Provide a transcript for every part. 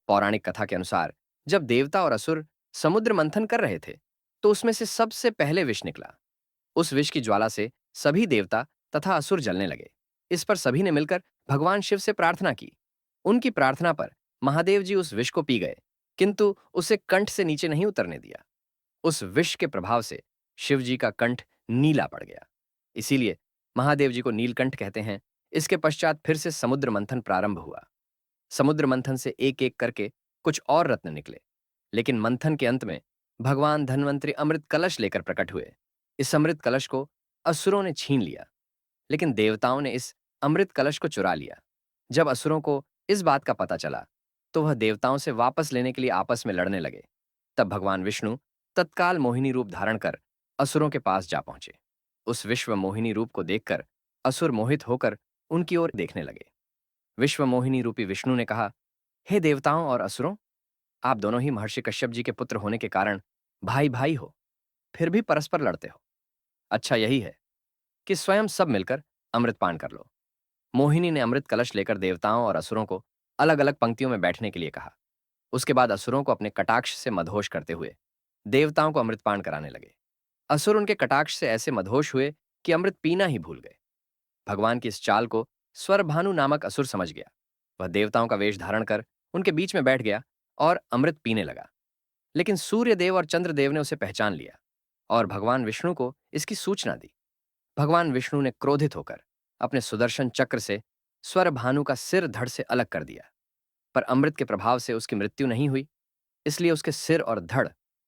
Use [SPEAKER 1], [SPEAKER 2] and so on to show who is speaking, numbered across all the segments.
[SPEAKER 1] पौराणिक कथा के अनुसार जब देवता और असुर समुद्र मंथन कर रहे थे, तो उसमें से सबसे पहले विष निकला। उस विष की ज्वाला से सभी देवता तथा असुर जलने लगे। इस पर सभी ने मिलकर भगवान शिव से प्रार्थना की। उनकी प्रार्थना पर महादेव जी उस विष को पी गए, किंतु उसे कंठ से नीचे नहीं उतरने दिया। उस विष के प्रभाव से शिव जी का कंठ नीला पड़ गया। इसीलिए महादेव जी को नीलकंठ कहते हैं। इसके पश्चात फिर से समुद्र मंथन प्रारंभ हुआ। समुद्र मंथन से एक एक करके कुछ और रत्न निकले, लेकिन मंथन के अंत में भगवान धन्वंतरी अमृत कलश लेकर प्रकट हुए। इस अमृत कलश को असुरों ने छीन लिया, लेकिन देवताओं ने इस अमृत कलश को चुरा लिया। जब असुरों को इस बात का पता चला, तो वह देवताओं से वापस लेने के लिए आपस में लड़ने लगे। तब भगवान विष्णु तत्काल मोहिनी रूप धारण कर असुरों के पास जा पहुंचे। उस विश्व मोहिनी रूप को देखकर असुर मोहित होकर उनकी ओर देखने लगे। विश्व मोहिनी रूपी विष्णु ने कहा, हे देवताओं और असुरों, आप दोनों ही महर्षि कश्यप जी के पुत्र होने के कारण भाई भाई हो, फिर भी परस्पर लड़ते हो। अच्छा यही है कि स्वयं सब मिलकर अमृत पान कर लो। मोहिनी ने अमृत कलश लेकर देवताओं और असुरों को अलग अलग पंक्तियों में बैठने के लिए कहा। उसके बाद असुरों को अपने कटाक्ष से मदहोश करते हुए देवताओं को अमृतपान कराने लगे। असुर उनके कटाक्ष से ऐसे मदहोश हुए कि अमृत पीना ही भूल गए। भगवान की इस चाल को स्वरभानु नामक असुर समझ गया। वह देवताओं का वेश धारण कर उनके बीच में बैठ गया और अमृत पीने लगा। लेकिन सूर्य देव और चंद्रदेव ने उसे पहचान लिया और भगवान विष्णु को इसकी सूचना दी। भगवान विष्णु ने क्रोधित होकर अपने सुदर्शन चक्र से स्वरभानु का सिर धड़ से अलग कर दिया, पर अमृत के प्रभाव से उसकी मृत्यु नहीं हुई। इसलिए उसके सिर और धड़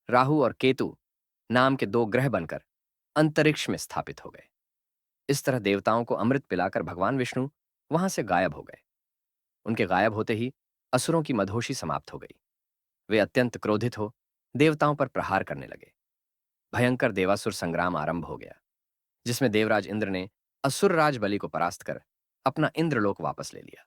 [SPEAKER 1] राहु और केतु नाम के दो ग्रह बनकर अंतरिक्ष में स्थापित हो गए। इस तरह देवताओं को अमृत पिलाकर भगवान विष्णु वहां से गायब हो गए। उनके गायब होते ही असुरों की मदहोशी समाप्त हो गई। वे अत्यंत क्रोधित हो देवताओं पर प्रहार करने लगे। भयंकर देवासुर संग्राम आरंभ हो गया, जिसमें देवराज इंद्र ने असुरराज बलि को परास्त कर अपना इंद्रलोक वापस ले लिया।